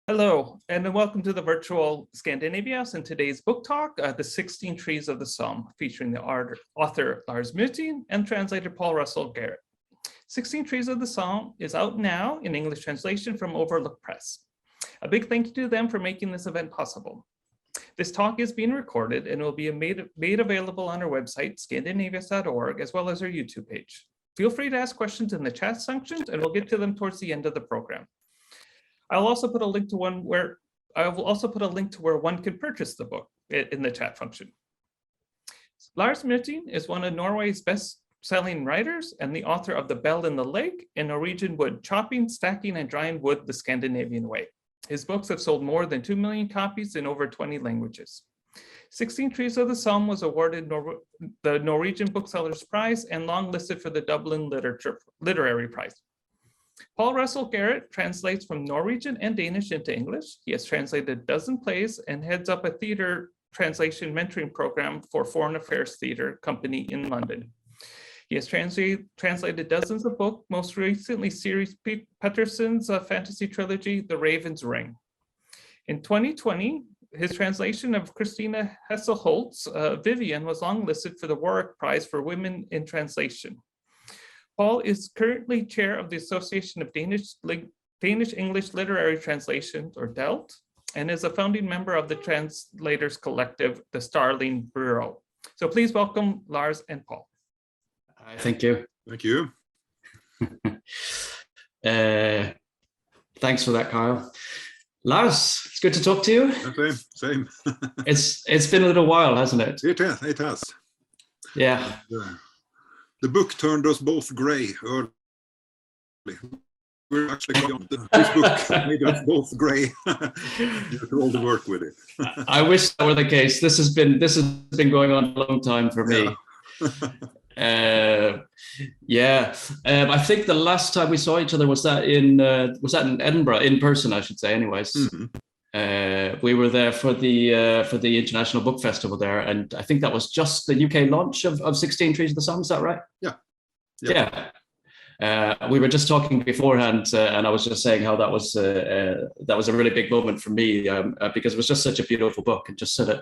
Hello, and welcome to the virtual Scandinavia House and today's book talk, The 16 Trees of the Somme, featuring the author Lars Mytting and translator Paul Russell Garrett. 16 Trees of the Somme is out now in English translation from Overlook Press. A big thank you to them for making this event possible. This talk is being recorded and will be made available on our website, scandinavias.org, as well as our YouTube page. Feel free to ask questions in the chat functions, and we'll get to them towards the end of the program. I'll also put a link to where one can purchase the book in the chat function. Lars Mytting is one of Norway's best-selling writers and the author of The Bell in the Lake and Norwegian Wood, Chopping, Stacking, and Drying Wood the Scandinavian Way. His books have sold more than 2 million copies in over 20 languages. 16 Trees of the Somme was awarded the Norwegian Booksellers Prize and longlisted for the Dublin Literary Prize. Paul Russell Garrett translates from Norwegian and Danish into English. He has translated a dozen plays and heads up a theater translation mentoring program for Foreign Affairs Theatre Company in London. He has translated dozens of books, most recently Siri Pettersson's fantasy trilogy, The Raven's Ring. In 2020, his translation of Christina Hesselholt's Vivian was longlisted for the Warwick Prize for Women in Translation. Paul is currently chair of the Association of Danish English Literary Translations, or DELT, and is a founding member of the translators collective, the Starling Bureau. So please welcome Lars and Paul. Thank you. Thank you. Thanks for that, Kyle. Lars, it's good to talk to you. Okay, same. It's been a little while, hasn't it? It has. Yeah. The book turned us both grey early. We're actually young. This book made us both grey due to all the work with it. I wish that were the case. This has been going on a long time for me. Yeah. I think the last time we saw each other was that in Edinburgh, in person, I should say. Anyways, we were there for the International Book Festival there, and I think that was just the UK launch of 16 Trees of the Somme. Is that right? Yeah. We were just talking beforehand, and I was just saying how that was a really big moment for me because it was just such a beautiful book, and just sort of.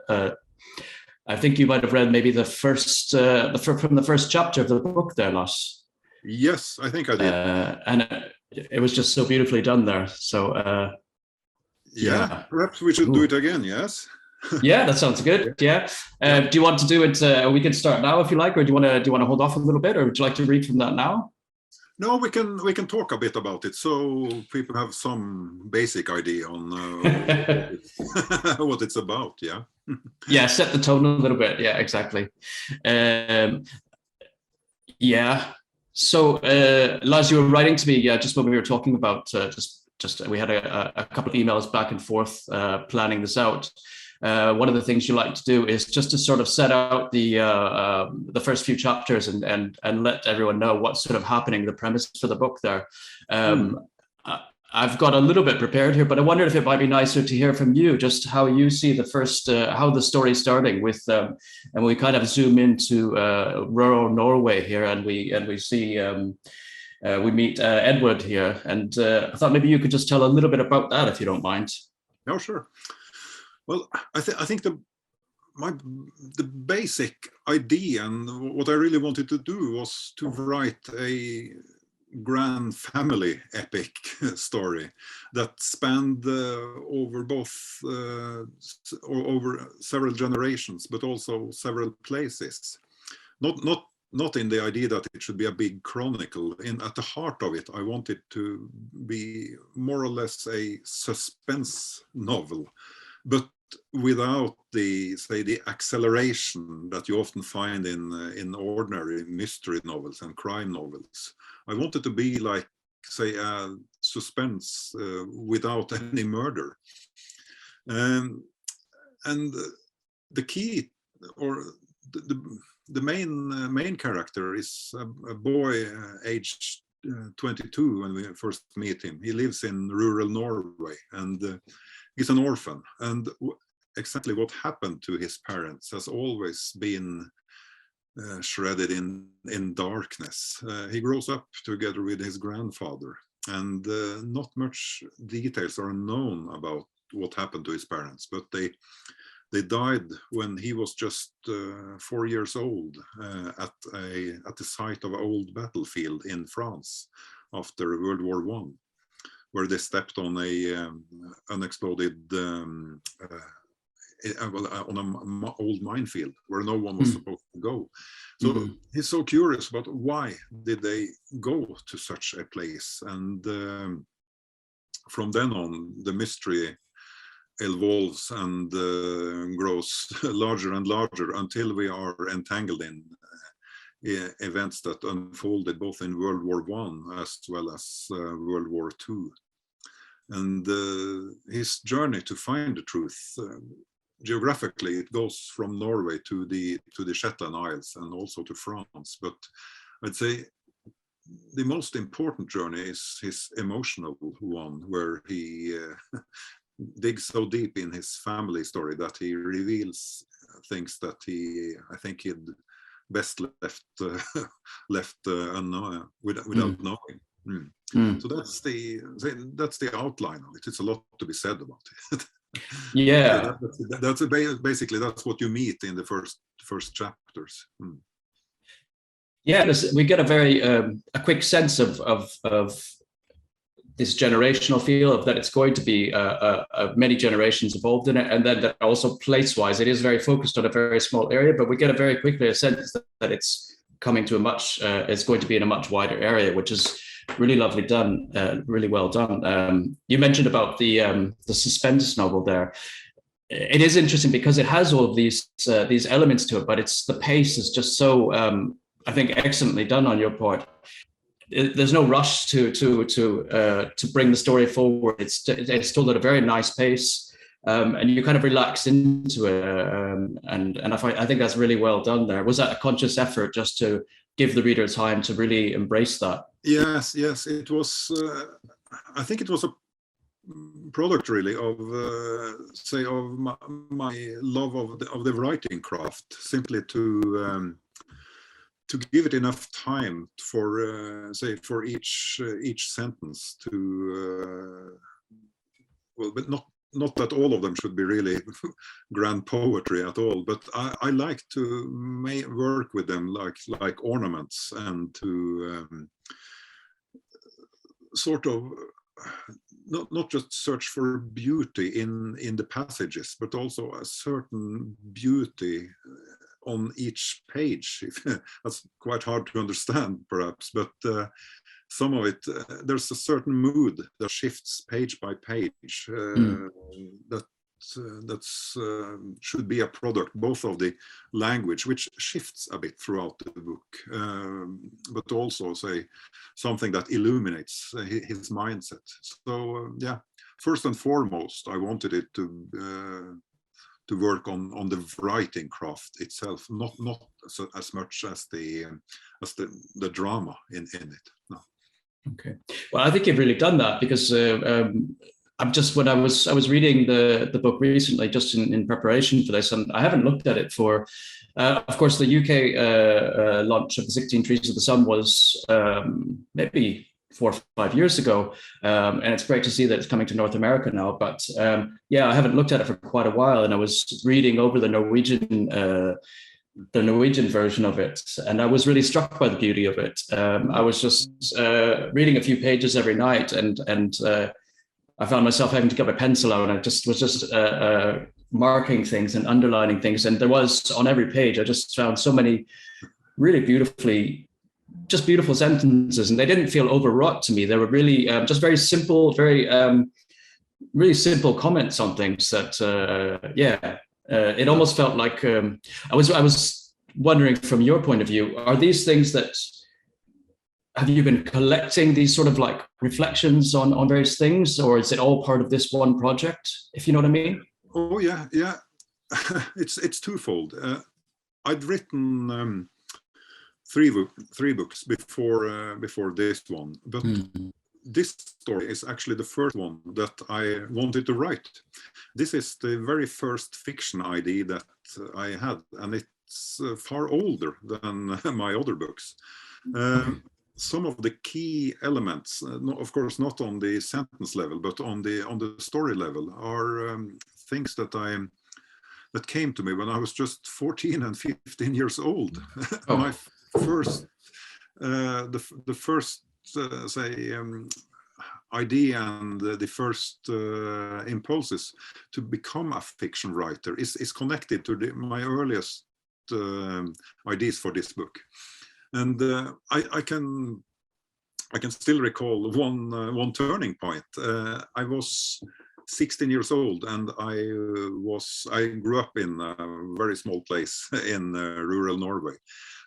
I think you might have read maybe from the first chapter of the book there, Lars. Yes, I think I did. And it was just so beautifully done there. So yeah, perhaps we should do it again. Yes. Yeah, that sounds good. Yeah. Do you want to do it? We can start now if you like, or do you want to hold off a little bit, or would you like to read from that now? No, we can talk a bit about it, so people have some basic idea on what it's about. Yeah. Yeah, set the tone a little bit. Yeah, exactly. Yeah. So, Lars, you were writing to me just when we were talking about we had a couple of emails back and forth planning this out. One of the things you like to do is just to sort of set out the first few chapters and let everyone know what's sort of happening, the premise for the book there. I've got a little bit prepared here, but I wondered if it might be nicer to hear from you, just how you see the first, how the story's starting with, and we kind of zoom into rural Norway here, and we see, we meet Edvard here, and I thought maybe you could just tell a little bit about that, if you don't mind. No, sure. Well, I think the basic idea and what I really wanted to do was to write a grand family epic story that spanned over several generations, but also several places. Not in the idea that it should be a big chronicle. At the heart of it, I wanted to be more or less a suspense novel, but without the acceleration that you often find in ordinary mystery novels and crime novels. I wanted to be like, say, a suspense without any murder. And the key, or the main character is a boy aged 22 when we first meet him. He lives in rural Norway, and he's an orphan, and exactly what happened to his parents has always been shredded in darkness. He grows up together with his grandfather, and not much details are known about what happened to his parents, but they died when he was just 4 years old at the site of an old battlefield in France after World War I, where they stepped on a unexploded on an old minefield where no one was supposed to go. So he's so curious about why did they go to such a place, and from then on the mystery evolves and grows larger and larger until we are entangled in events that unfolded both in World War I as well as World War II. And his journey to find the truth, geographically, it goes from Norway to the Shetland Isles and also to France. But I'd say the most important journey is his emotional one, where he digs so deep in his family story that he reveals things that I think he'd best left without knowing. So that's the outline of it. It's a lot to be said about it. Yeah, that's basically that's what you meet in the first chapters. Yeah, we get a very a quick sense of this generational feel of that it's going to be many generations involved in it, and then that also place-wise, it is very focused on a very small area, but we get a very quickly a sense that it's coming to it's going to be in a much wider area, which is really lovely done, really well done. You mentioned about the Suspense novel there. It is interesting because it has all of these elements to it, but the pace is just so I think excellently done on your part. There's no rush to bring the story forward. It's told at a very nice pace, and you kind of relax into it. And I think that's really well done there. Was that a conscious effort just to give the reader time to really embrace that? Yes, it was. I think it was a product really of my love of the writing craft, simply to give it enough time for each sentence to but not that all of them should be really grand poetry at all, but I like to work with them like ornaments, and to sort of not just search for beauty in the passages, but also a certain beauty on each page. That's quite hard to understand perhaps, but some of it, there's a certain mood that shifts page by page, that should be a product both of the language, which shifts a bit throughout the book, but also something that illuminates his mindset. So yeah, first and foremost, I wanted it to work on the writing craft itself, not as much as the drama in it. No. Okay. Well, I think you've really done that, because I'm just, when I was reading the book recently, just in preparation for this, and I haven't looked at it for, of course, the UK launch of the 16 Trees of the Somme was maybe 4 or 5 years ago, and it's great to see that it's coming to North America now. But yeah, I haven't looked at it for quite a while, and I was reading over the Norwegian version of it, and I was really struck by the beauty of it. I was just reading a few pages every night, and I found myself having to get my pencil out, and I was just marking things and underlining things. And there was, on every page, I just found so many really beautiful sentences, and they didn't feel overwrought to me. They were really just very simple, really simple comments on things that, it almost felt like I was wondering, from your point of view, are these things that, have you been collecting these sort of like reflections on various things, or is it all part of this one project, if you know what I mean? Oh yeah. It's twofold. I'd written three books before this one, but this story is actually the first one that I wanted to write. This is the very first fiction idea that I had, and it's far older than my other books. some of the key elements, of course not on the sentence level, but on the story level, are things that came to me when I was just 14 and 15 years old. Oh. My first, the first, say, idea and the first impulses to become a fiction writer is connected to my earliest ideas for this book. And I can still recall one turning point. I was 16 years old, and I grew up in a very small place in rural Norway.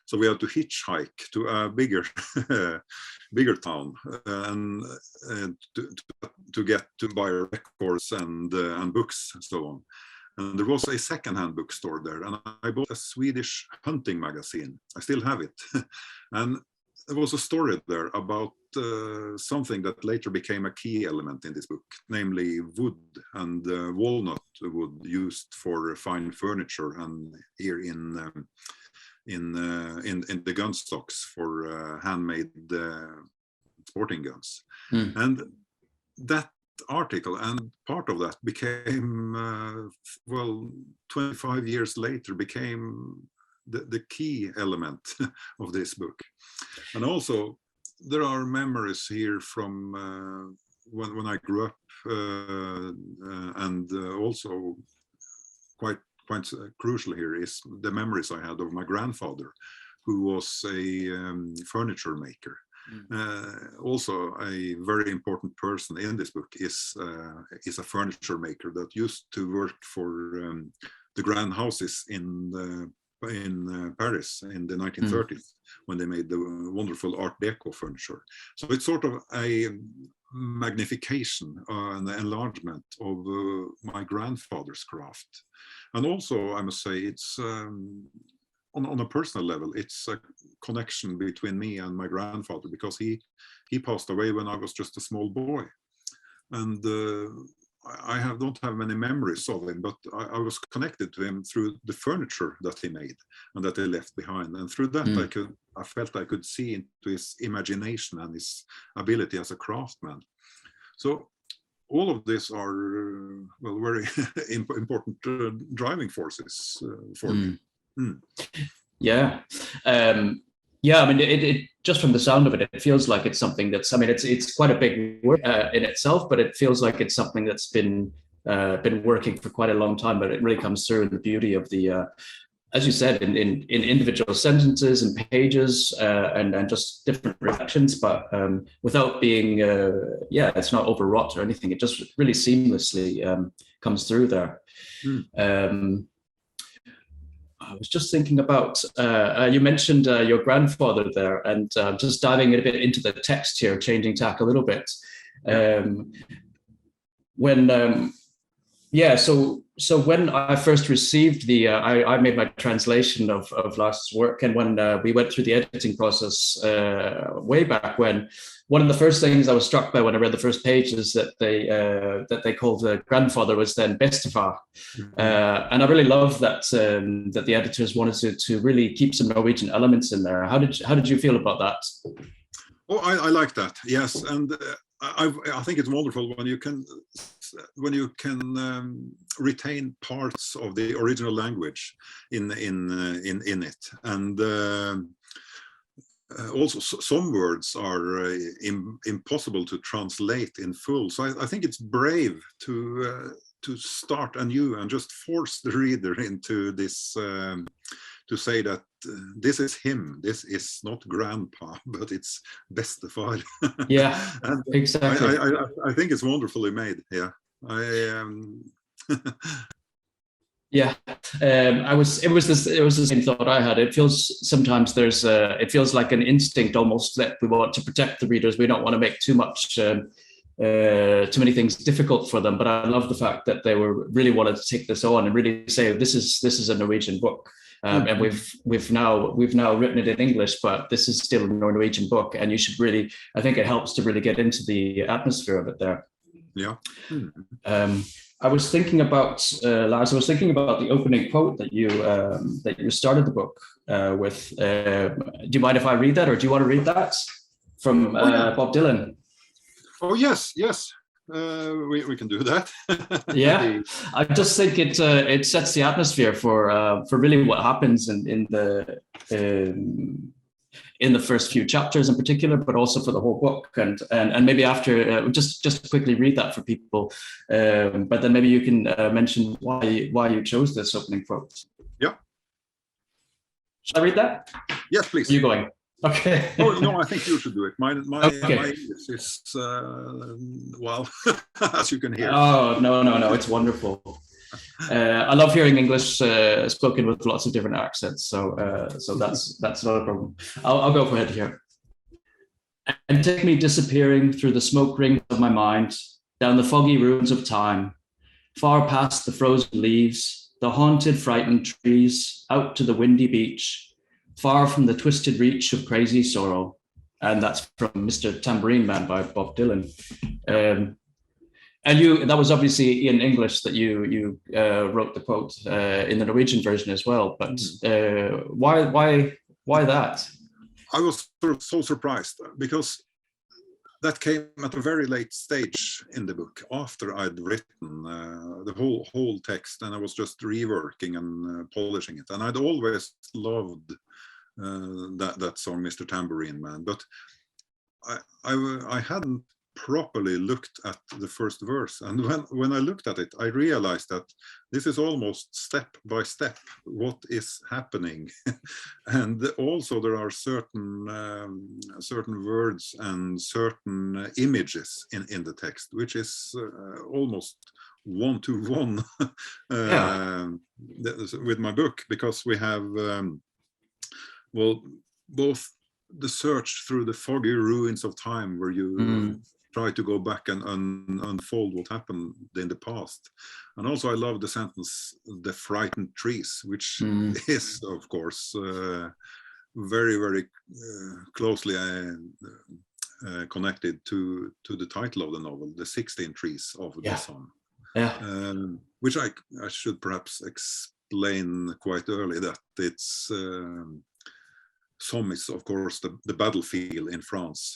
So we had to hitchhike to a bigger town and to get to buy records and books and so on. And there was a second-hand bookstore there, and I bought a Swedish hunting magazine. I still have it. And there was a story there about something that later became a key element in this book, namely wood and walnut wood used for fine furniture, and here in the gun stocks for handmade sporting guns. And that article and part of that became, 25 years later, became the key element of this book. And also there are memories here from when I grew up, and also quite crucial here is the memories I had of my grandfather, who was a furniture maker. Also a very important person in this book is a furniture maker that used to work for the grand houses in Paris in the 1930s, when they made the wonderful Art Deco furniture. So it's sort of a magnification and enlargement of my grandfather's craft. And also, I must say, it's on a personal level, it's a connection between me and my grandfather, because he passed away when I was just a small boy. And I don't have many memories of him, but I was connected to him through the furniture that he made and that he left behind. And through that, I felt I could see into his imagination and his ability as a craftsman. So all of these are very important driving forces for me. Yeah. Yeah, I mean, it just from the sound of it, it feels like it's something that's, I mean, it's quite a big work in itself, but it feels like it's something that's been working for quite a long time, but it really comes through in the beauty of the, as you said, in individual sentences and pages and just different reflections, but without being, it's not overwrought or anything. It just really seamlessly comes through there. I was just thinking about, you mentioned your grandfather there, and just diving a bit into the text here, changing tack a little bit. So when I first received I made my translation of Lars's work, and when we went through the editing process way back when, one of the first things I was struck by when I read the first page is that they called the grandfather was then bestefar, and I really love that that the editors wanted to really keep some Norwegian elements in there. How did you feel about that? Oh, I like that. Yes, and I think it's wonderful when you can retain parts of the original language in it, and also some words are impossible to translate in full. So I think it's brave to start anew and just force the reader into this, to say that this is him, this is not grandpa, but it's bestefar. Yeah, and exactly. I think it's wonderfully made. Yeah, Yeah, it was the same thought I had. It feels sometimes it feels like an instinct almost that we want to protect the readers. We don't want to make too many things difficult for them. But I love the fact that they really wanted to take this on and really say this is a Norwegian book, and we've now written it in English, but this is still a Norwegian book, and you should really. I think it helps to really get into the atmosphere of it there. Yeah. I was thinking about Lars. I was thinking about the opening quote that you started the book with. Do you mind if I read that, or do you want to read that? from Bob Dylan. Oh yes, yes. We can do that. Yeah, I just think it sets the atmosphere for really what happens in the first few chapters in particular, but also for the whole book. And maybe after, just quickly read that for people, but then maybe you can mention why you chose this opening quote. Yeah. Should I read that? Yes, please. Are you going? Okay. Oh no, I think you should do it. My Okay. my English is well, as you can hear. Oh no, it's wonderful. I love hearing English spoken with lots of different accents, so that's not a problem. I'll go ahead here. And take me disappearing through the smoke rings of my mind, down the foggy ruins of time, far past the frozen leaves, the haunted, frightened trees, out to the windy beach, far from the twisted reach of crazy sorrow. And that's from Mr. Tambourine Man by Bob Dylan. And that was obviously in English that you wrote the quote in the Norwegian version as well. But why that? I was sort of so surprised because that came at a very late stage in the book after I'd written the whole text, and I was just reworking and polishing it. And I'd always loved that song, Mr. Tambourine Man, but I hadn't properly looked at the first verse, and when I looked at it, I realized that this is almost step by step what is happening. And also there are certain words and certain images in the text which is almost one-to-one with my book, because we have well, both the search through the foggy ruins of time, where you try to go back and unfold what happened in the past. And also I love the sentence, the frightened trees, which is, of course, very, very closely connected to the title of the novel, The 16 Trees of the Somme. Yeah. Which I should perhaps explain quite early, that it's Somme is, of course, the battlefield in France,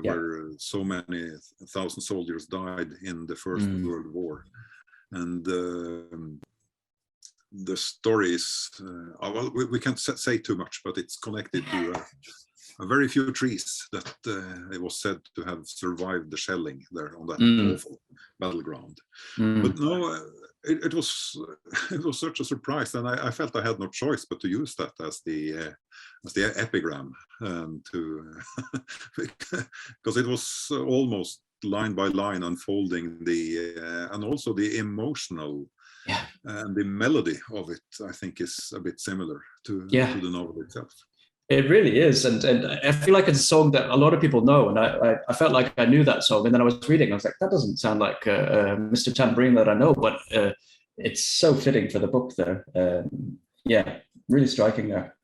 where so many thousand soldiers died in the First World War. And the story is, well, we can't say too much, but it's connected to a very few trees that it was said to have survived the shelling there on that awful battleground. But no, it was such a surprise, and I felt I had no choice but to use that as the epigram, because it was almost line by line unfolding and also the emotional and the melody of it, I think, is a bit similar to the novel itself. It really is, and I feel like it's a song that a lot of people know, and I felt like I knew that song, and then I was reading, I was like, that doesn't sound like Mr. Tambourine that I know, but it's so fitting for the book there. Really striking there.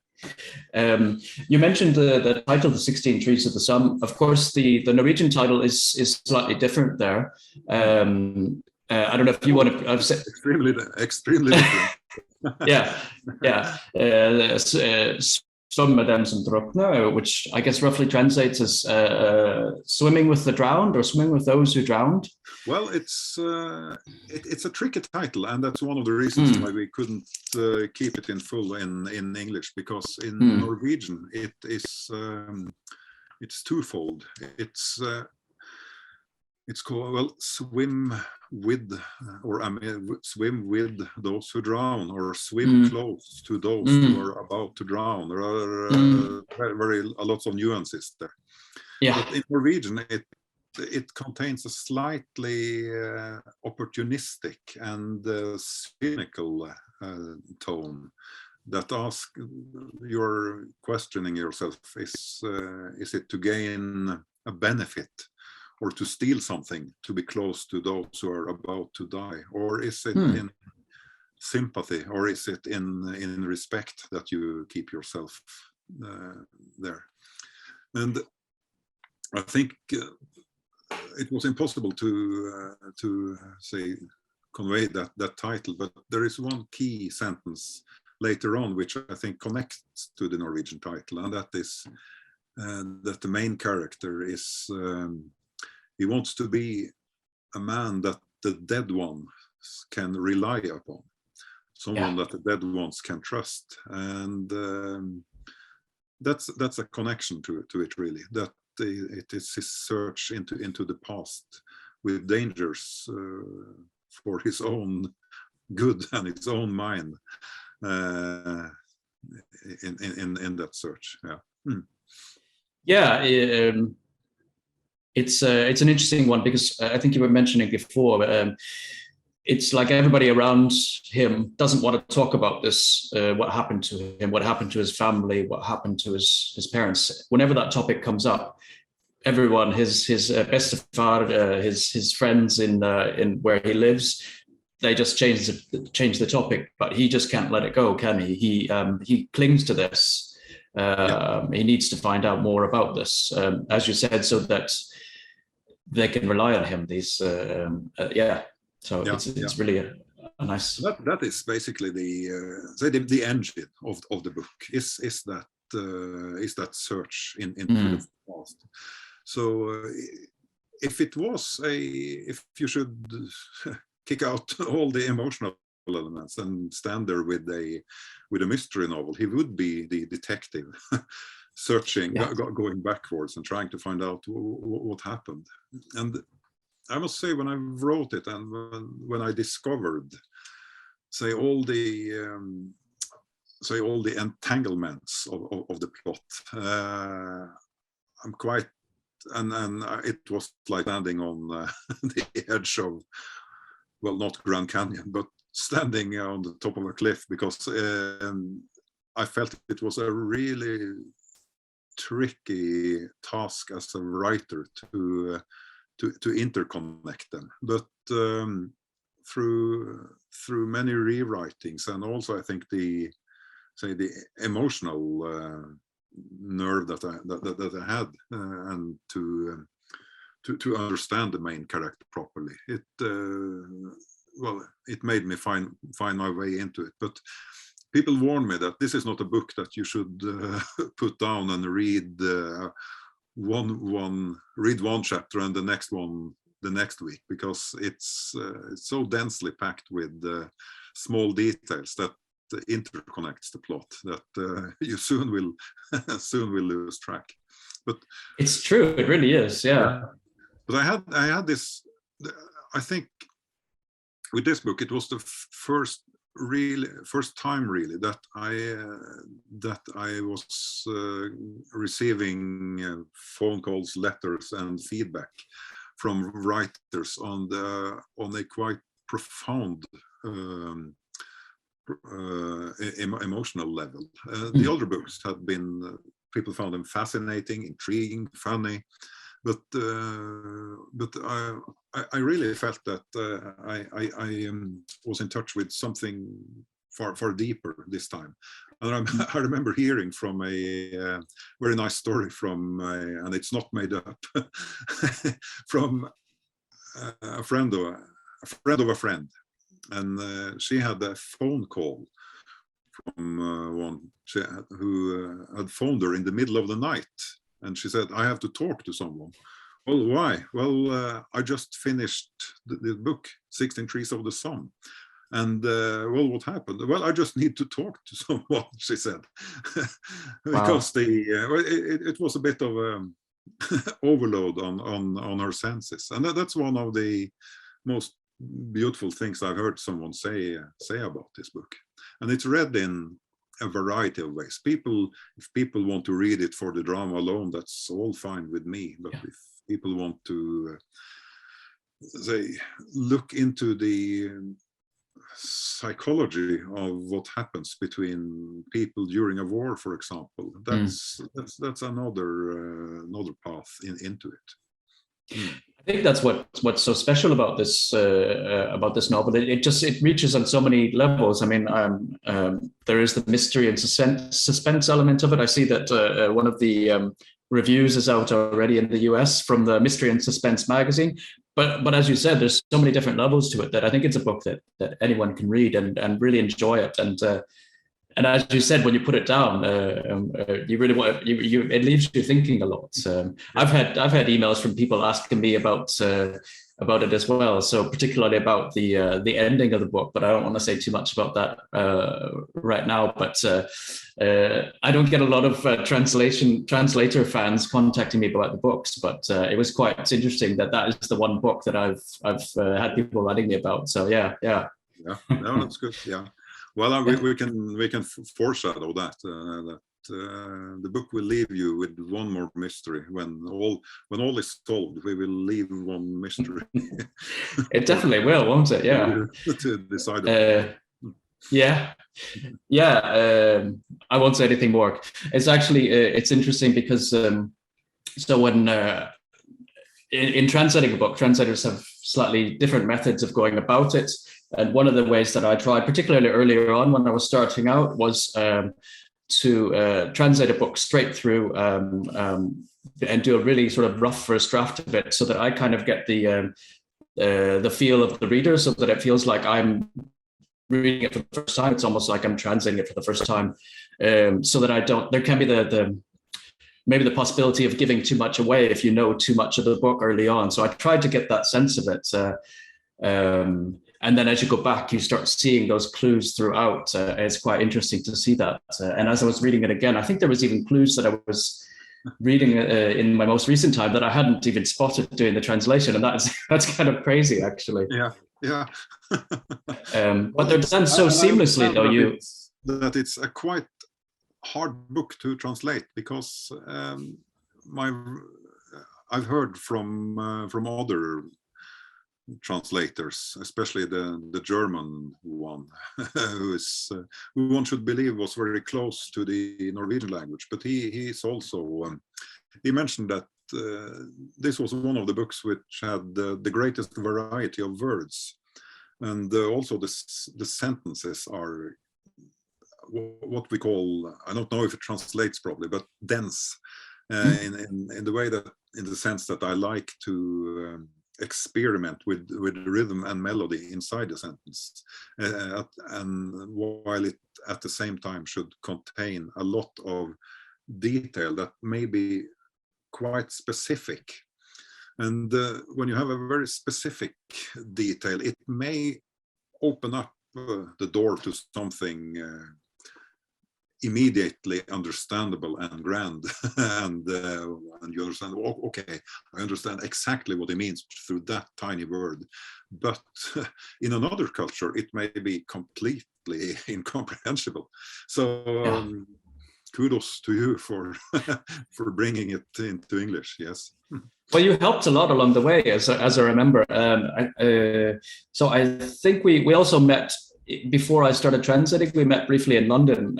You mentioned the title, The 16 Trees of the Somme. Of course, the Norwegian title is slightly different there. I don't know if you want to say extremely different. Somme dem som drukner, which I guess roughly translates as swimming with the drowned, or swimming with those who drowned. Well, it's a tricky title, and that's one of the reasons why we couldn't keep it in full in English, because in Norwegian it is it's twofold. It's called, well, swim with those who drown, or swim close to those who are about to drown. There are very lots of nuances there. Yeah. But in Norwegian, it contains a slightly opportunistic and cynical tone that you're questioning yourself, is it to gain a benefit, or to steal something, to be close to those who are about to die? Or is it in sympathy, or is it in respect that you keep yourself there? And I think it was impossible to say convey that title, but there is one key sentence later on which I think connects to the Norwegian title, and that is, that the main character is, he wants to be a man that the dead ones can rely upon, someone that the dead ones can trust, and that's a connection to it really. That it is his search into the past with dangers for his own good and his own mind in that search. It's an interesting one, because I think you were mentioning before, it's like everybody around him doesn't want to talk about this, what happened to him, what happened to his family, what happened to his parents. Whenever that topic comes up, everyone, his bestefar, his friends in where he lives, they just change the topic, but he just can't let it go, can he? He clings to this. He needs to find out more about this, as you said, so that they can rely on him. It's really a nice. That is basically the engine of the book. Is that search into the past. So if you should kick out all the emotional elements and stand there with a mystery novel, he would be the detective searching, going backwards and trying to find out what happened. And I must say, when I wrote it and when I discovered, say, all the entanglements of the plot, I'm quite, and it was like standing on the edge of, well, not Grand Canyon, but standing on the top of a cliff, because I felt it was a really tricky task as a writer to interconnect them. But through many rewritings, and also I think the emotional nerve that I had, and to understand the main character properly, it made me find my way into it. But people warn me that this is not a book that you should put down and read one chapter and the next one the next week, because it's so densely packed with small details that interconnects the plot that you soon will lose track. But it's true, it really is, yeah. But I had this, I think with this book, it was the first time really that I was receiving phone calls, letters, and feedback from writers on a quite profound emotional level. The older books had been, people found them fascinating, intriguing, funny, but I really felt that I was in touch with something far deeper this time. And I remember hearing from a very nice story from, and it's not made up, from a friend of a friend. And she had a phone call from one who had phoned her in the middle of the night. And she said, I have to talk to someone. Well, why? Well, I just finished the book, 16 Trees of the Somme. And well, what happened? Well, I just need to talk to someone, she said. Because it was a bit of overload on her senses. And that's one of the most beautiful things I've heard someone say about this book. And it's read in a variety of ways. If people want to read it for the drama alone, that's all fine with me. But if people want to look into the psychology of what happens between people during a war, for example, that's another path into it. I think that's what's so special about this novel. It reaches on so many levels. I mean, there is the mystery and suspense element of it. I see that one of the reviews is out already in the US from the Mystery and Suspense magazine. But as you said, there's so many different levels to it that I think it's a book that anyone can read and really enjoy it. And And as you said, when you put it down, you really want it leaves you thinking a lot. I've had emails from people asking me about it as well. So particularly about the ending of the book, but I don't want to say too much about that right now. But I don't get a lot of translator fans contacting me about the books. But it was quite interesting that is the one book that I've had people writing me about. So yeah. No, that's good. Yeah. Well, we can foreshadow that the book will leave you with one more mystery. When all is solved, we will leave one mystery. It definitely will, won't it? Yeah. To decide. I won't say anything more. It's actually it's interesting because so when in translating a book, translators have slightly different methods of going about it. And one of the ways that I tried, particularly earlier on when I was starting out, was to translate a book straight through and do a really sort of rough first draft of it, so that I kind of get the feel of the reader, so that it feels like I'm reading it for the first time. It's almost like I'm translating it for the first time, so that there can be maybe the possibility of giving too much away if you know too much of the book early on. So I tried to get that sense of it. And then as you go back, you start seeing those clues throughout. It's quite interesting to see that. And as I was reading it again, I think there was even clues that I was reading in my most recent time that I hadn't even spotted doing the translation. And that's kind of crazy, actually. Yeah. But they're done so seamlessly, though. That it's a quite hard book to translate, because I've heard from other translators, especially the German one, who one should believe was very close to the Norwegian language, but he's also he mentioned that this was one of the books which had the greatest variety of words, and also the sentences are what we call, I don't know if it translates properly, but dense, in the way that, in the sense that I like to experiment with rhythm and melody inside the sentence, and while it at the same time should contain a lot of detail that may be quite specific. And when you have a very specific detail, it may open up the door to something immediately understandable and grand, and you understand, okay, I understand exactly what it means through that tiny word. But in another culture, it may be completely incomprehensible. So kudos to you for bringing it into English. Yes. Well, you helped a lot along the way, as I remember. So I think we also met. Before I started translating, we met briefly in London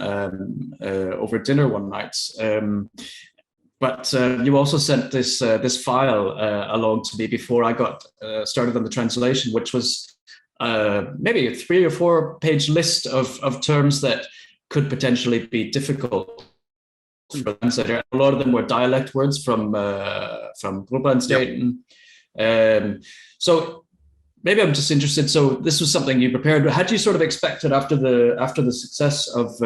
over dinner one night. But you also sent this file along to me before I got started on the translation, which was maybe a 3 or 4 page list of terms that could potentially be difficult for the translator. A lot of them were dialect words from Groenlandsstaten. So maybe I'm just interested. So this was something you prepared. Had you sort of expected after the success of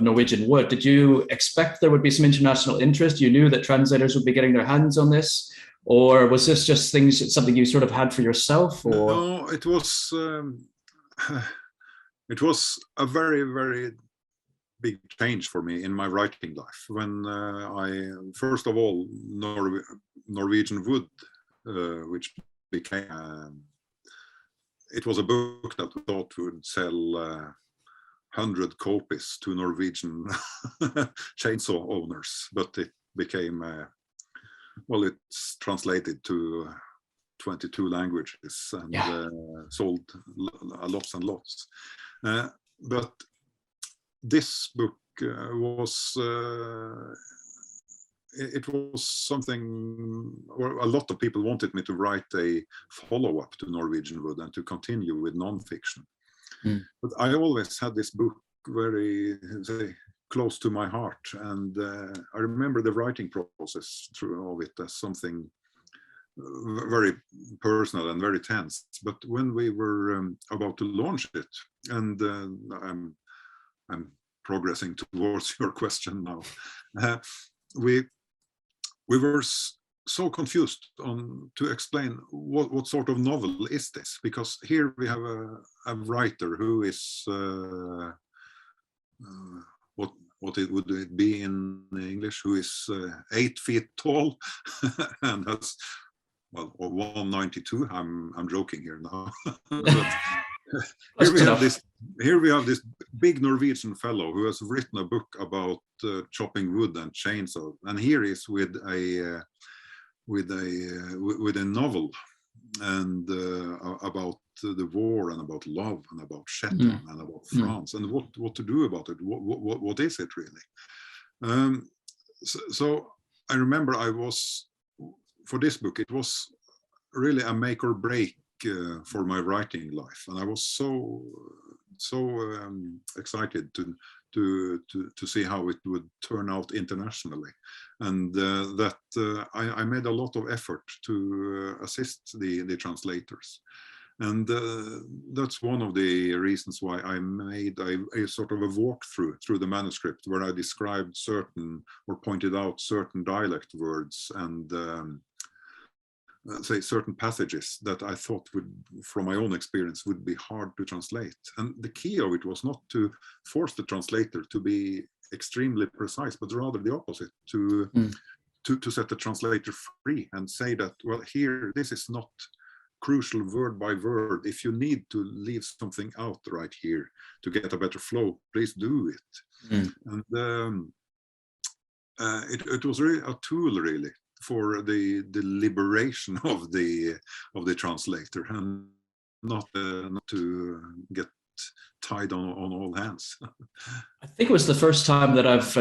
Norwegian Wood? Did you expect there would be some international interest? You knew that translators would be getting their hands on this, or was this just something you sort of had for yourself? Or? No, it was a very, very big change for me in my writing life when I first of all Norwegian Wood, which became. It was a book that we thought would sell 100 copies to Norwegian chainsaw owners, but it became, well, it's translated to 22 languages and sold lots and lots. But this book was it was something, or a lot of people wanted me to write a follow-up to Norwegian Wood and to continue with non-fiction. But I always had this book very close to my heart, and I remember the writing process of it as something very personal and very tense. But when we were about to launch it, and I'm progressing towards your question now. We were so confused to explain what sort of novel is this, because here we have a writer who is what it would be in English, who is 8 feet tall and has, well, 192. I'm joking here now. Here we have this big Norwegian fellow who has written a book about chopping wood and chainsaw, and here is with a novel and about the war and about love and about Shetland and about France and what to do about it. What is it really? So I remember for this book, it was really a make or break for my writing life, and I was so excited to see how it would turn out internationally, and that I made a lot of effort to assist the translators, and that's one of the reasons why I made a sort of a walkthrough through the manuscript, where I described certain or pointed out certain dialect words and say certain passages that I thought would, from my own experience, would be hard to translate. And the key of it was not to force the translator to be extremely precise, but rather the opposite, to set the translator free and say that, well, here, this is not crucial word by word. If you need to leave something out right here to get a better flow, please do it. And it was really a tool, really, for the liberation of the translator, and not to get tied on all hands. I think it was the first time that I've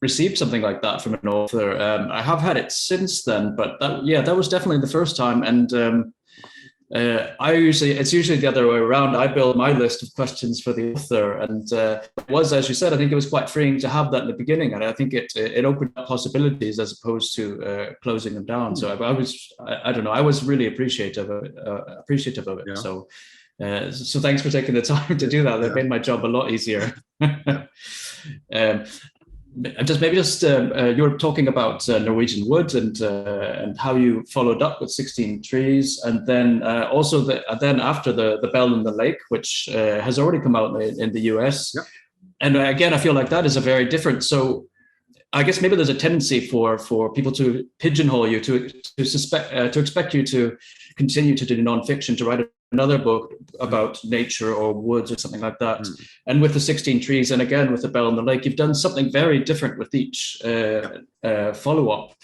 received something like that from an author. I have had it since then, but that was definitely the first time. And it's usually the other way around. I build my list of questions for the author, and it was, as you said, I think it was quite freeing to have that in the beginning, and I think it opened up possibilities as opposed to closing them down. So I don't know, I was really appreciative of it. Yeah. So thanks for taking the time to do that. That made my job a lot easier. You were talking about Norwegian Wood and how you followed up with 16 Trees, and then also then after the Bell in the Lake, which has already come out in the US. Yeah. And again, I feel like that is a very different. So I guess maybe there's a tendency for people to pigeonhole you, to expect you to continue to do nonfiction, to write another book about nature or woods or something like that. And with the 16 Trees, and again with the Bell in the Lake, you've done something very different with each follow-up.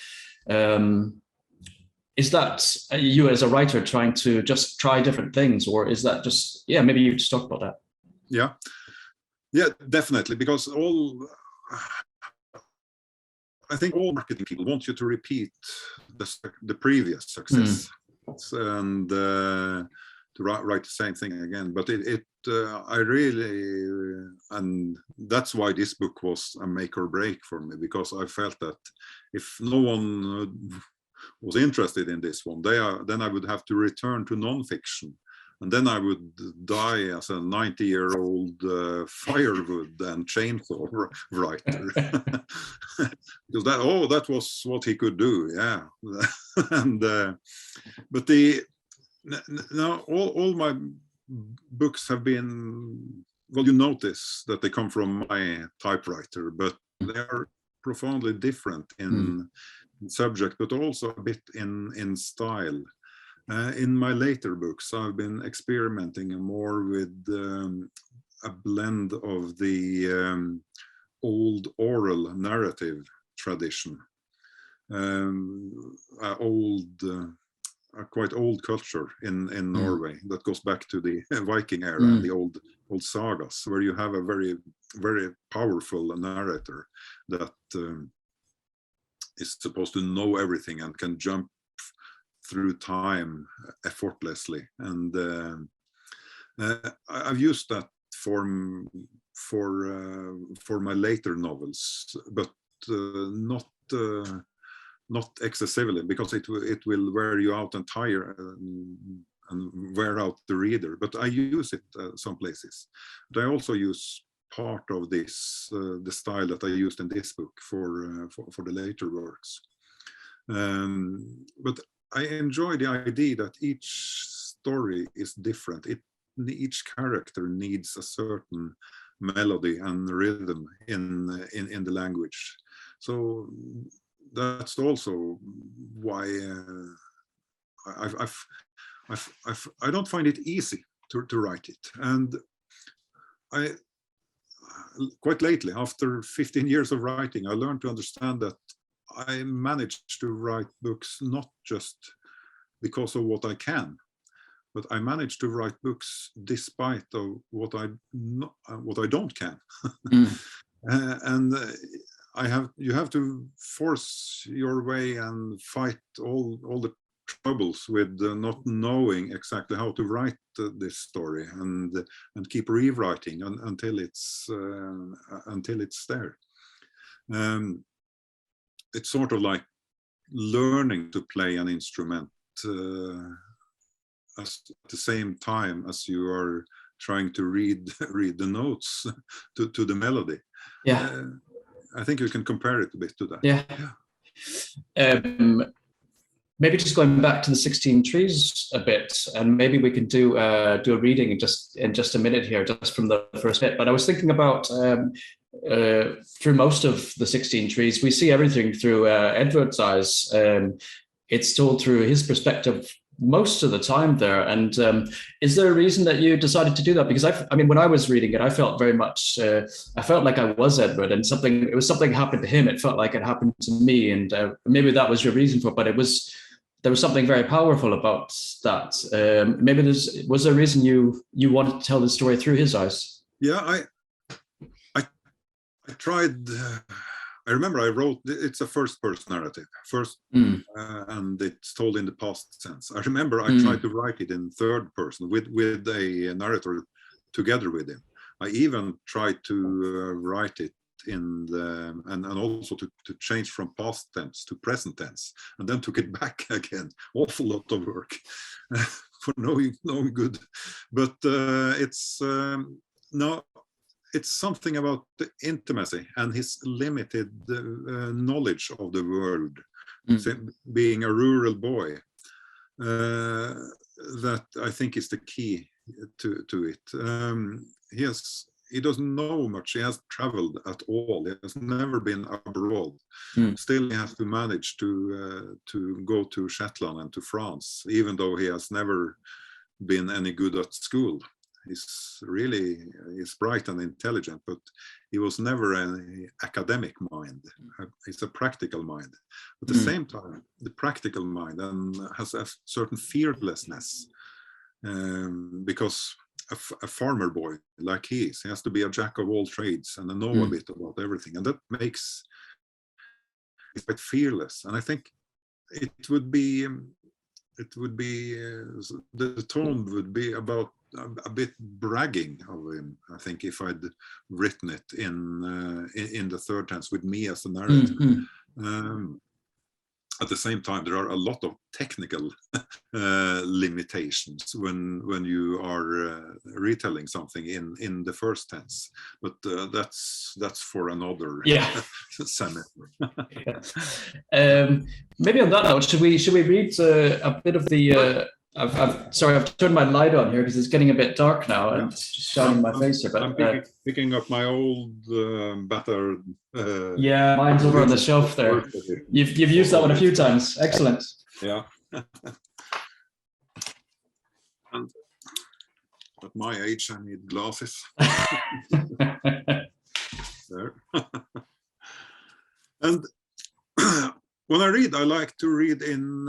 Is that you as a writer trying to just try different things, or is that just, maybe you just talk about that? Yeah, definitely, because I think all marketing people want you to repeat the previous success and to write the same thing again. But I really, and that's why this book was a make or break for me, because I felt that if no one was interested in this one, then I would have to return to nonfiction. And then I would die as a 90-year-old firewood and chainsaw writer. Because that was what he could do, yeah. And but now all my books have been, well, you notice that they come from my typewriter, but they are profoundly different in subject, but also a bit in style. In my later books, I've been experimenting more with a blend of the old oral narrative tradition, a quite old culture in Norway that goes back to the Viking era and the old sagas, where you have a very, very powerful narrator that is supposed to know everything and can jump through time effortlessly, and I've used that form for my later novels, but not excessively, because it will wear you out and tire and wear out the reader. But I use it some places. But I also use part of this, the style that I used in this book for the later works. But I enjoy the idea that each story is different. Each character needs a certain melody and rhythm in the language. So that's also why I don't find it easy to write it. And I quite lately, after 15 years of writing, I learned to understand that I managed to write books not just because of what I can, but I managed to write books despite of what I don't can. And you have to force your way and fight all the troubles with not knowing exactly how to write this story, and keep rewriting until it's there. It's sort of like learning to play an instrument at the same time as you are trying to read the notes to the melody. Yeah. I think you can compare it a bit to that. Yeah. Maybe just going back to the 16 Trees a bit, and maybe we can do a reading in just a minute here, just from the first bit. But I was thinking about through most of the 16 Trees, we see everything through Edvard's eyes. It's told through his perspective most of the time there. And is there a reason that you decided to do that? Because I mean, when I was reading it, I felt very much, I felt like I was Edvard, and it was something happened to him. It felt like it happened to me, and maybe that was your reason for it. But there was something very powerful about that. Maybe was there a reason you wanted to tell the story through his eyes? Yeah, I tried. I remember I wrote, it's a first-person narrative, and it's told in the past tense. I remember I tried to write it in third person with a narrator together with him. I even tried to write it in the, and also to change from past tense to present tense, and then took it back again. Awful lot of work for no good. But it's it's something about the intimacy and his limited knowledge of the world, being a rural boy, that I think is the key to it. He doesn't know much. He hasn't traveled at all. He has never been abroad. Still, he has to manage to go to Shetland and to France, even though he has never been any good at school. He's bright and intelligent, but he was never an academic mind. It's a practical mind. At the same time, the practical mind has a certain fearlessness, because a farmer boy like he has to be a jack of all trades and know a bit about everything, and that makes it quite fearless. And I think it would be the tone would be about a bit bragging of him, I think, if I'd written it in the third tense with me as the narrator. At the same time, there are a lot of technical limitations when you are retelling something in the first tense, but that's for another semester. Maybe on that note, should we read a bit of the? I've turned my light on here because it's getting a bit dark now and it's just shining my face here. But I'm picking up my old battered. Yeah, mine's over on the shelf there. You've used that one a few times. Excellent. Yeah. And at my age, I need glasses. There. And when I read, I like to read in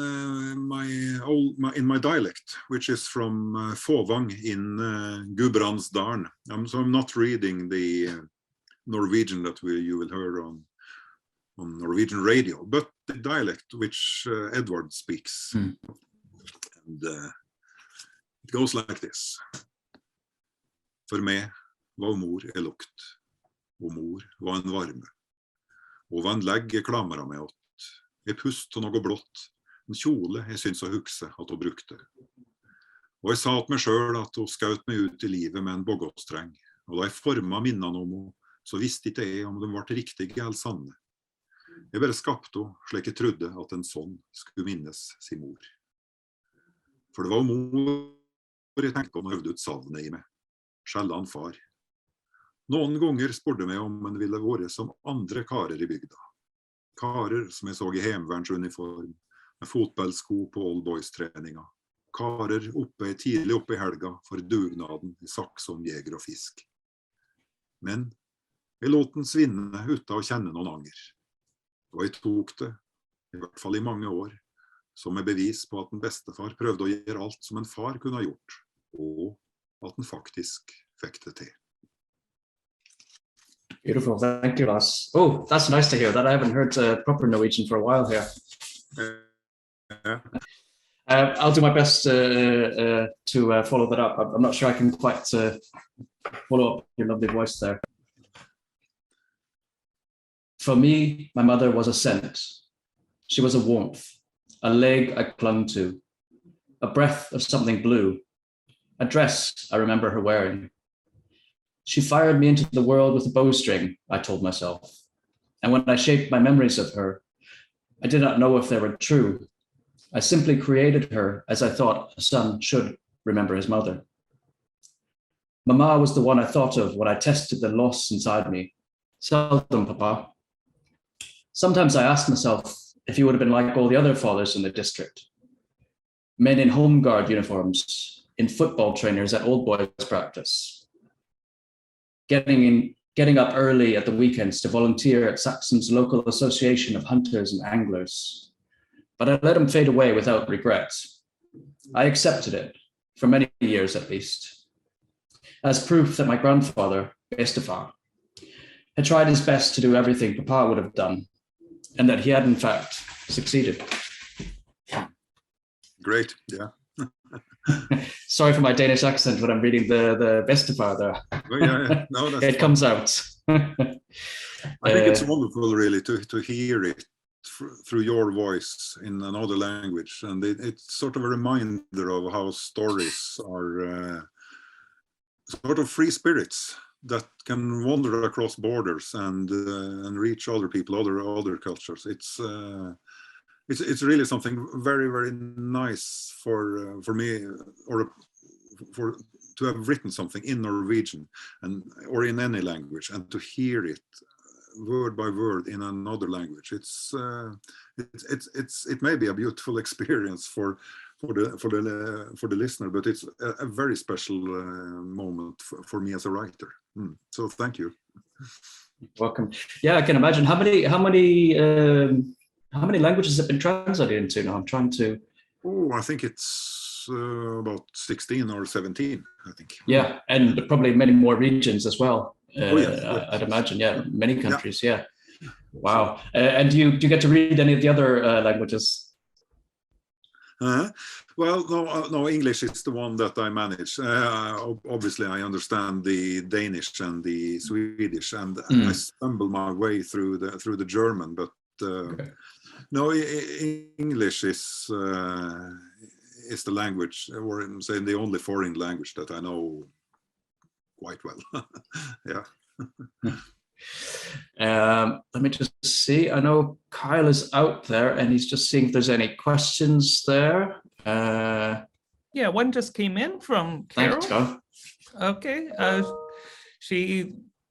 my dialect, which is from Fåvang in Gudbrandsdalen. So I'm not reading the Norwegian that you will hear on Norwegian radio, but the dialect which Edvard speaks. And it goes like this. For meg var mor lukt, og mor var en varme. Og var en legge klamra meg åt. Jeg pust og noe blått, en kjole jeg syns å hukse at hun brukte. Og jeg sa til meg selv at hun skaut meg ut i livet med en boggåstreng, og da jeg formet minnene om henne, så visste ikke jeg om de ble riktige eller sanne. Jeg bare skapte henne slik jeg trodde at en sånn skulle minnes sin mor. For det var mor jeg tenkte på når jeg øvde ut savnet i meg, sjelden far. Noen ganger spurte jeg meg om en ville vært som andre karer i bygda. Karer som jeg så i hjemmeværnsuniform, med fotballsko på Old Boys-treninga. Karer tidlig oppe i helga for dugnaden i saks om jeger og fisk. Men jeg lot den svinne uten å kjenne noen anger. Og jeg tok det, i hvert fall i mange år, som et bevis på at en bestefar prøvde å gjøre alt som en far kunne ha gjort, og at den faktisk fikk det til. Beautiful, thank you, Lars. Oh, that's nice to hear that. I haven't heard proper Norwegian for a while here. I'll do my best to follow that up. I'm not sure I can quite follow up your lovely voice there. For me, my mother was a scent. She was a warmth, a leg I clung to, a breath of something blue, a dress I remember her wearing. She fired me into the world with a bowstring, I told myself. And when I shaped my memories of her, I did not know if they were true. I simply created her as I thought a son should remember his mother. Mama was the one I thought of when I tested the loss inside me. Seldom, Papa. Sometimes I asked myself if he would have been like all the other fathers in the district. Men in home guard uniforms, in football trainers at old boys practice. Getting up early at the weekends to volunteer at Saxon's local association of hunters and anglers. But I let him fade away without regret. I accepted it, for many years at least, as proof that my grandfather, Edvard, had tried his best to do everything Papa would have done, and that he had in fact succeeded. Great, yeah. Sorry for my Danish accent when I'm reading the Edvard there. Yeah. No, that's it comes out. I think it's wonderful, really, to hear it through your voice in another language, and it's sort of a reminder of how stories are sort of free spirits that can wander across borders and reach other people, other cultures. It's really something very, very nice for me, or to have written something in Norwegian or in any language, and to hear it word by word in another language. It may be a beautiful experience for the listener, but it's a very special moment for me as a writer. So thank you. Welcome. Yeah, I can imagine. How many languages have been translated into now? I'm trying to. Oh, I think it's about 16 or 17, I think. Yeah, and probably many more regions as well. Yeah. I'd imagine, yeah, many countries, yeah. Wow. And do you get to read any of the other languages? Well, no, English is the one that I manage. Obviously, I understand the Danish and the Swedish, and I stumble my way through the German, but okay. No, English is the language, or I'm saying the only foreign language that I know quite well. Yeah. Let me just see. I know Kyle is out there and he's just seeing if there's any questions there. Yeah, one just came in from Carol. Thanks, Kyle. Okay.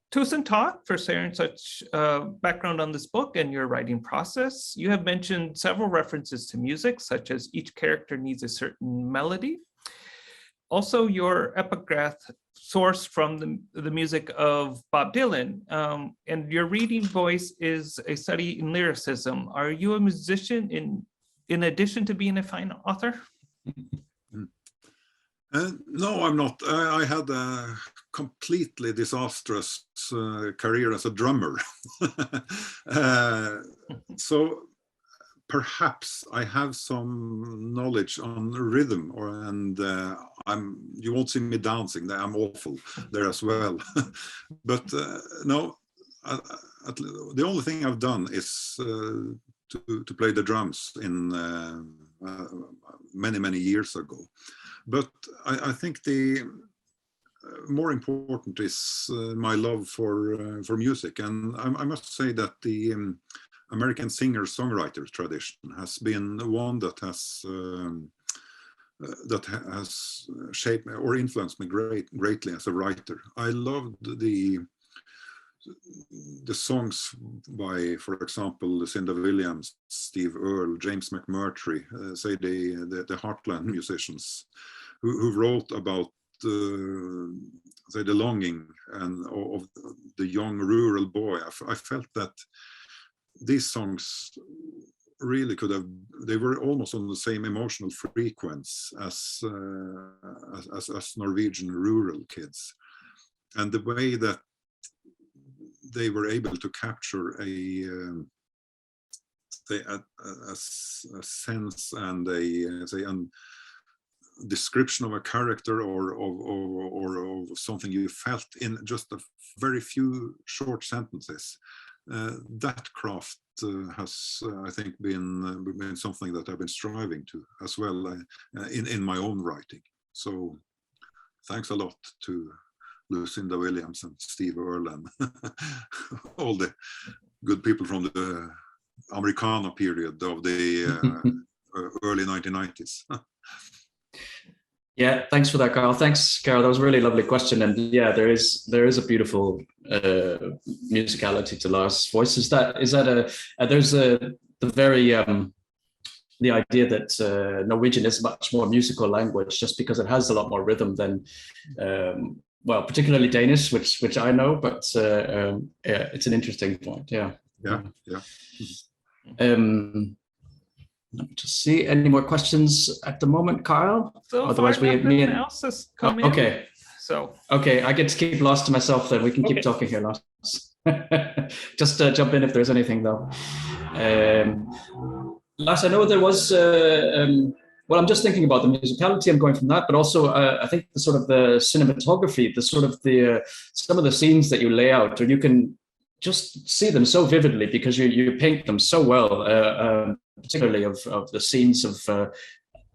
Tusen takk for sharing such background on this book and your writing process. You have mentioned several references to music, such as each character needs a certain melody. Also, your epigraph sourced from the music of Bob Dylan, and your reading voice is a study in lyricism. Are you a musician in addition to being a fine author? No, I'm not. I had a completely disastrous career as a drummer. So perhaps I have some knowledge on rhythm, you won't see me dancing. I'm awful there as well. But no, the only thing I've done is to play the drums in many years ago. But I think more important is my love for music, and I must say that the American singer-songwriter tradition has been one that has shaped or influenced me greatly as a writer. I loved the songs by, for example, Lucinda Williams, Steve Earle, James McMurtry, say the Heartland musicians, who wrote about say the longing and of the young rural boy. I felt that these songs really they were almost on the same emotional frequency as Norwegian rural kids, and the way that they were able to capture a sense and a description of a character or of something you felt in just a very few short sentences. That craft has, I think, been something that I've been striving to as well in my own writing. So thanks a lot to Lucinda Williams and Steve Earle and all the good people from the Americana period of the early 1990s. Yeah, thanks for that, Carl. Thanks, Carol. That was a really lovely question. And yeah, there is a beautiful musicality to Lars' voice. There's the idea that Norwegian is a much more musical language just because it has a lot more rhythm than well, particularly Danish, which I know, but yeah, it's an interesting point. Yeah. Let me just see any more questions at the moment, Kyle. So otherwise, me and else has come in. Okay. So okay, I get to keep Lars to myself. Then we can keep talking here, Lars. Just jump in if there's anything though. Lars, I know there was. Well, I'm just thinking about the musicality. I'm going from that, but also I think the sort of the cinematography, some of the scenes that you lay out, or you can just see them so vividly because you paint them so well, particularly of the scenes of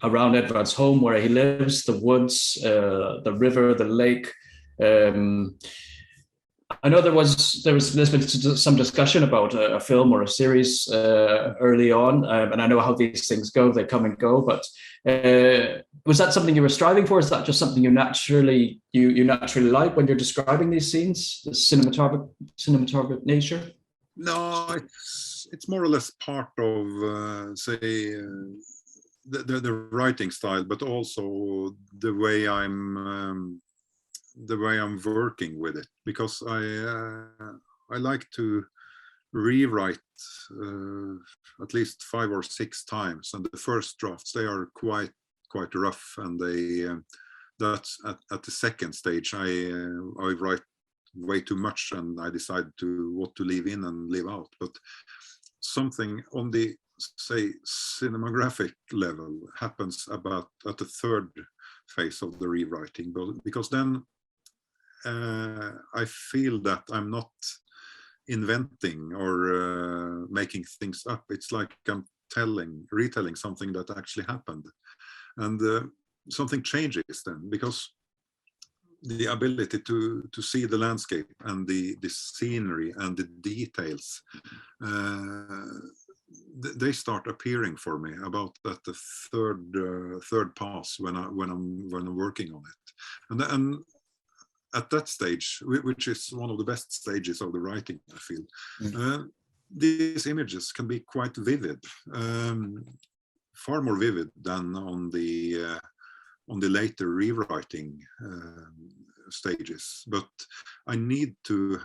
around Edvard's home where he lives, the woods, the river, the lake. I know there's been some discussion about a film or a series early on, and I know how these things go; they come and go. But was that something you were striving for? Is that just something you naturally like when you're describing these scenes, the cinematographic nature? No, it's more or less part of the writing style, but also the way I'm working with it, because I like to rewrite at least 5 or 6 times, and the first drafts, they are quite rough, and that's at the second stage I write way too much, and I decide what to leave in and leave out. But something on the, say, cinematographic level happens about at the third phase of the rewriting, because then I feel that I'm not inventing or making things up. It's like I'm retelling something that actually happened, and something changes then, because the ability to see the landscape and the scenery and the details, they start appearing for me about at the third pass when I'm working on it, and at that stage, which is one of the best stages of the writing, I feel, these images can be quite vivid, far more vivid than on the later rewriting stages. But I need to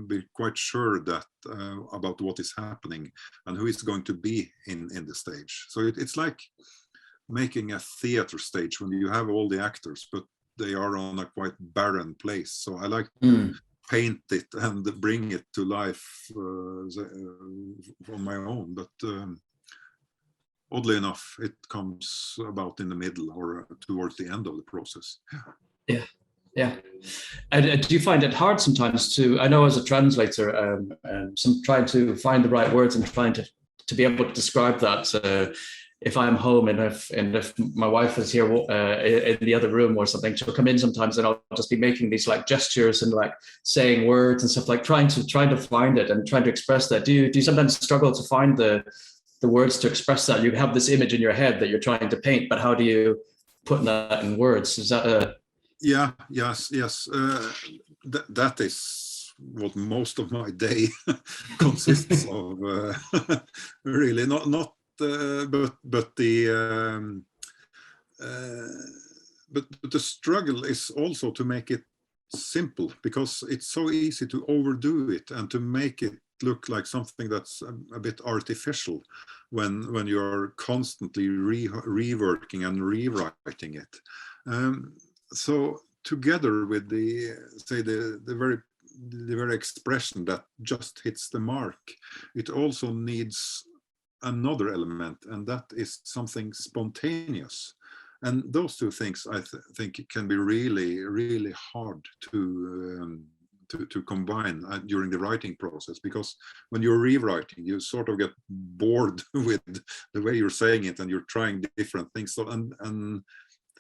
be quite sure that about what is happening and who is going to be in the stage. So it's like making a theater stage when you have all the actors, but they are on a quite barren place. So I like to paint it and bring it to life on my own. But oddly enough, it comes about in the middle or towards the end of the process. Yeah. And do you find it hard sometimes I know as a translator, trying to find the right words and trying to be able to describe that, if I'm home and if my wife is here in the other room or something, she'll come in sometimes and I'll just be making these like gestures and like saying words and stuff, like trying to find it and trying to express that. Do you sometimes struggle to find the words to express that? You have this image in your head that you're trying to paint, but how do you put that in words? Is that a... Yeah, yes. That is what most of my day consists of. Really, not. But the struggle is also to make it simple, because it's so easy to overdo it and to make it look like something that's a bit artificial when you're constantly reworking and rewriting it. So together with the very expression that just hits the mark, it also needs another element, and that is something spontaneous. And those two things I think can be really hard to combine during the writing process, because when you're rewriting, you sort of get bored with the way you're saying it and you're trying different things. So and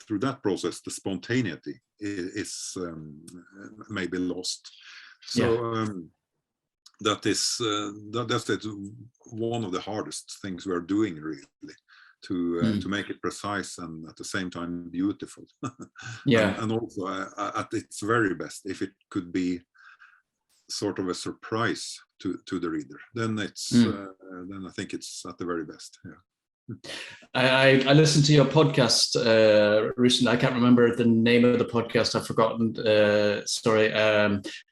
through that process, the spontaneity is maybe lost. So that's one of the hardest things we're doing, really, to make it precise and at the same time beautiful. And also at its very best, if it could be sort of a surprise to the reader, then it's then I think it's at the very best. I listened to your podcast recently. I can't remember the name of the podcast. I've forgotten. Sorry,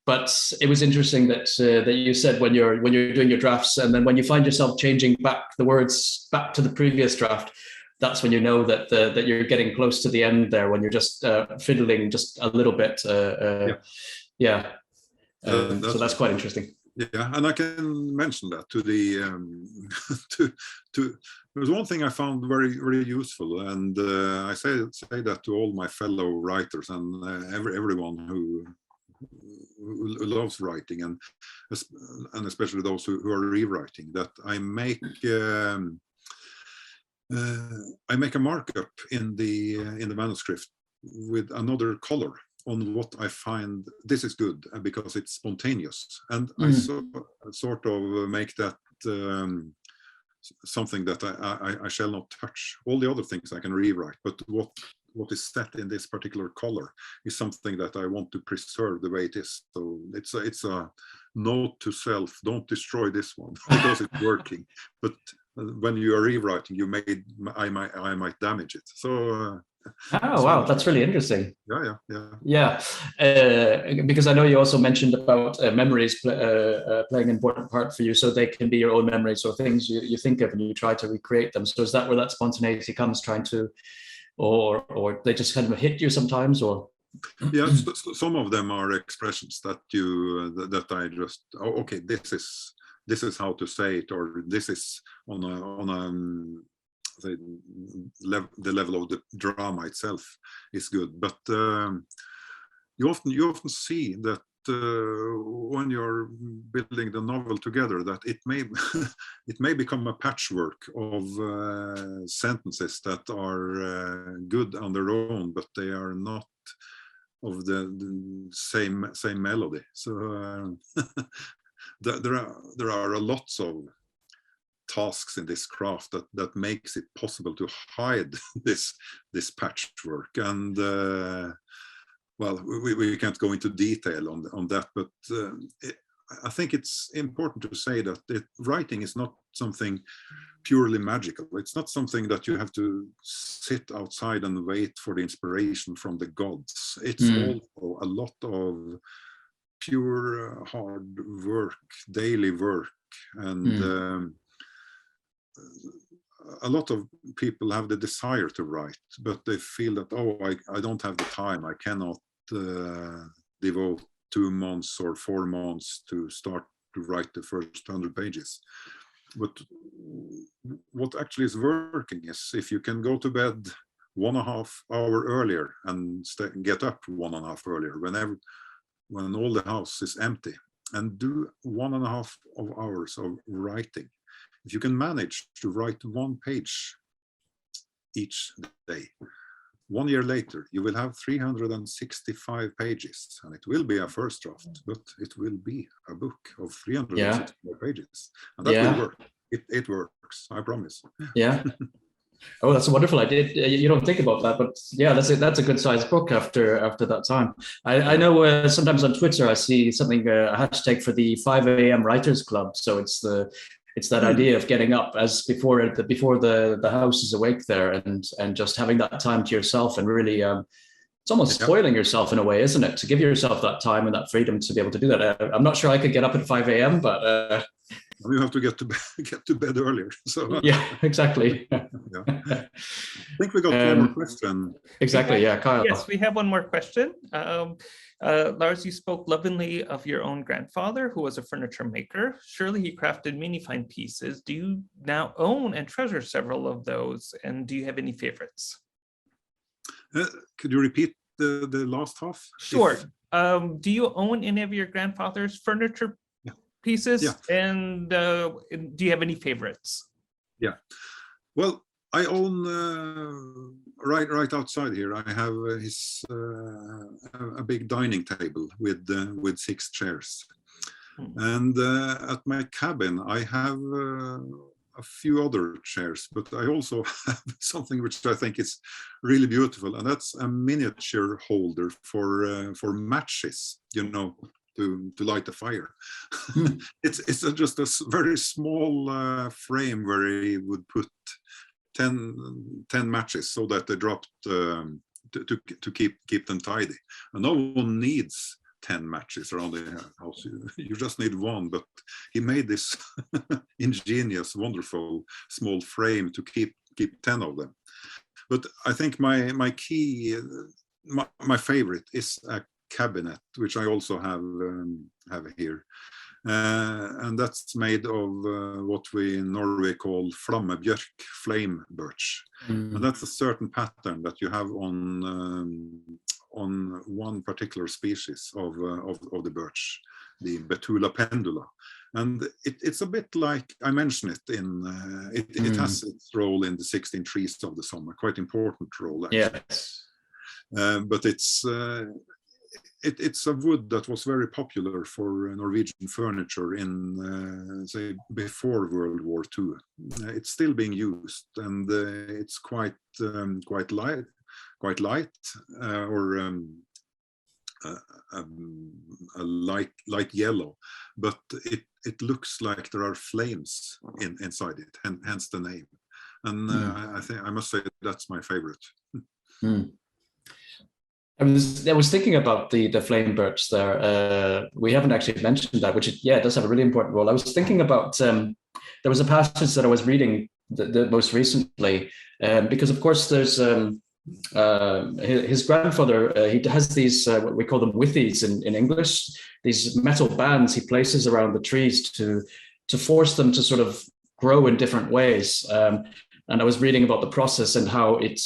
but it was interesting that you said when you're doing your drafts, and then when you find yourself changing back the words back to the previous draft, that's when you know that that you're getting close to the end there. When you're just fiddling just a little bit. So that's quite interesting. Yeah, and I can mention that to the there was one thing I found very useful, and I say that to all my fellow writers and everyone who loves writing, and especially those who are rewriting, that I make a markup in the manuscript with another color on what I find this is good, because it's spontaneous, and I sort of make that something that I shall not touch. All the other things I can rewrite, but what is set in this particular color is something that I want to preserve the way it is. So it's a note to self: don't destroy this one because it's working. But when you are rewriting, I might damage it. So. Oh wow, that's really interesting. Yeah. Because I know you also mentioned about memories playing an important part for you, so they can be your own memories or things you think of and you try to recreate them. So is that where that spontaneity comes, trying to, or they just kind of hit you sometimes, or? Yeah, some of them are expressions that I just, okay, this is how to say it, or this is on a the level of the drama itself is good, but you often see that when you're building the novel together, that it may become a patchwork of sentences that are good on their own, but they are not of the same melody. So there are lots of tasks in this craft that makes it possible to hide this patchwork, and well, we can't go into detail on that, but I think it's important to say that writing is not something purely magical. It's not something that you have to sit outside and wait for the inspiration from the gods. It's also a lot of pure hard work, daily work, and a lot of people have the desire to write, but they feel that, I don't have the time, I cannot devote 2 months or 4 months to start to write the first 100 pages. But what actually is working is if you can go to bed 1.5 hours earlier and get up 1.5 earlier when all the house is empty, and do 1.5 hours of writing. If you can manage to write 1 page each day. 1 year later, you will have 365 pages, and it will be a first draft, but it will be a book of 365 pages, and that will work. It works, I promise. Yeah. Oh, that's a wonderful idea. You don't think about that, but yeah, that's a good sized book after that time. I know sometimes on Twitter I see something a hashtag for the 5 a.m. Writers Club. So it's that idea of getting up as before the house is awake there, and just having that time to yourself, and really it's almost spoiling yourself in a way, isn't it? To give yourself that time and that freedom to be able to do that. I'm not sure I could get up at 5 a.m., but you have to get to bed earlier. So yeah, exactly. I think we got one more question. Exactly. Yeah, Kyle. Yes, we have one more question. Lars, you spoke lovingly of your own grandfather, who was a furniture maker. Surely he crafted many fine pieces. Do you now own and treasure several of those? And do you have any favorites? Could you repeat the last half? Sure. Do you own any of your grandfather's furniture pieces? Yeah. And do you have any favorites? Yeah. Well, I own right outside here. I have a big dining table with 6 chairs, and at my cabin I have a few other chairs, but I also have something which I think is really beautiful, and that's a miniature holder for matches. You know, to light a fire. It's just a very small frame where he would put 10 matches so that they dropped to keep them tidy. And no one needs 10 matches around the house. You just need one, but he made this ingenious, wonderful small frame to keep 10 of them. But I think my key, my favorite is a cabinet, which I also have here, and that's made of what we in Norway call flammebjørk, flame birch, and that's a certain pattern that you have on one particular species of the birch, the Betula pendula, and it's a bit like I mentioned it in it has its role in the 16 trees of the Somme, quite important role actually. Yes. But it's a wood that was very popular for Norwegian furniture in, say, before World War II. It's still being used, and it's quite light, or a light yellow, but it looks like there are flames inside it, hence the name. And I must say that's my favorite. I was thinking about the flame birch there. We haven't actually mentioned that, which it does have a really important role. I was thinking about there was a passage that I was reading the most recently, because of course there's his grandfather. He has these what we call them withies in English. These metal bands he places around the trees to force them to sort of grow in different ways. And I was reading about the process and how it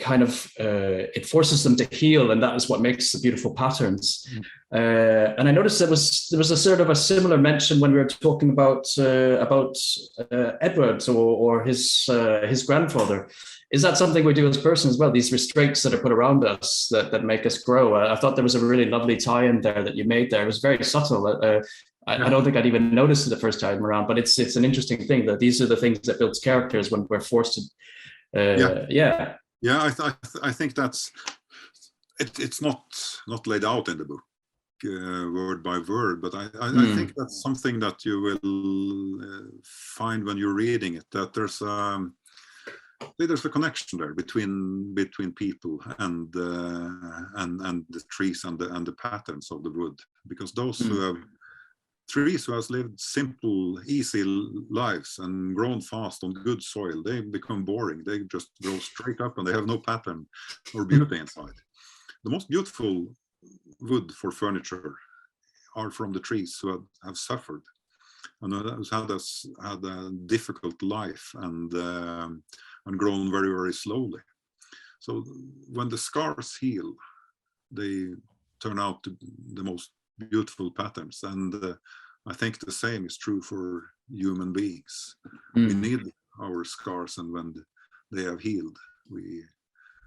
kind of it forces them to heal, and that is what makes the beautiful patterns. And I noticed there was a sort of a similar mention when we were talking about Edvard or his grandfather. Is that something we do as persons as well? These restraints that are put around us that make us grow. I thought there was a really lovely tie-in there that you made there. It was very subtle. I don't think I'd even noticed it the first time around, but it's an interesting thing that these are the things that builds characters when we're forced to. Yeah, I think that's it's not laid out in the book word by word, but I think that's something that you will find when you're reading it, that there's a connection there between people and the trees and the patterns of the wood, because those who have trees who has lived simple, easy lives and grown fast on good soil, they become boring. They just grow straight up and they have no pattern or beauty inside. The most beautiful wood for furniture are from the trees who have suffered and had a difficult life and grown very, very slowly. So when the scars heal, they turn out to the most beautiful patterns, and I think the same is true for human beings. We need our scars, and when they have healed. We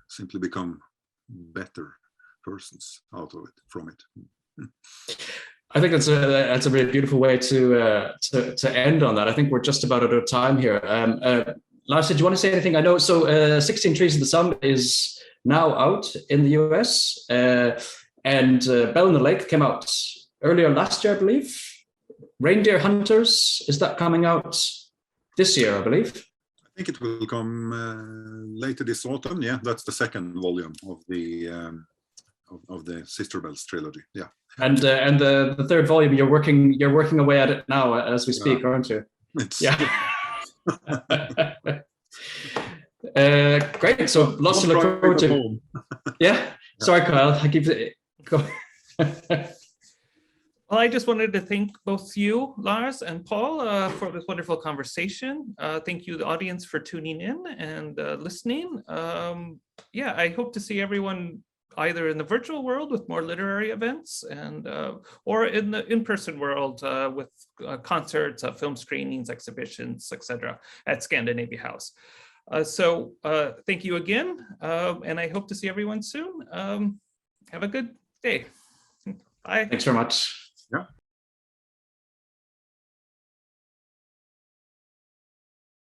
simply become better persons out of it, from it. I think that's a really beautiful way to end on that. I think we're just about out of time here. Lars, did you want to say anything? I know, so 16 Trees of the Somme is now out in the US, and Bell in the Lake came out earlier last year, I believe. Reindeer Hunters, is that coming out this year, I believe? I think it will come later this autumn. Yeah, that's the second volume of the Sister Bells trilogy. Yeah. And the third volume, you're working away at it now as we speak, aren't you? Great. So lots to look forward to. Yeah. Sorry, Kyle. I keep going. Well, I just wanted to thank both you, Lars and Paul, for this wonderful conversation. Thank you, the audience, for tuning in and listening. I hope to see everyone either in the virtual world with more literary events, and or in the in-person world with concerts, film screenings, exhibitions, etc. at Scandinavia House. So thank you again, and I hope to see everyone soon. Have a good day. Bye. Thanks very much. Yeah.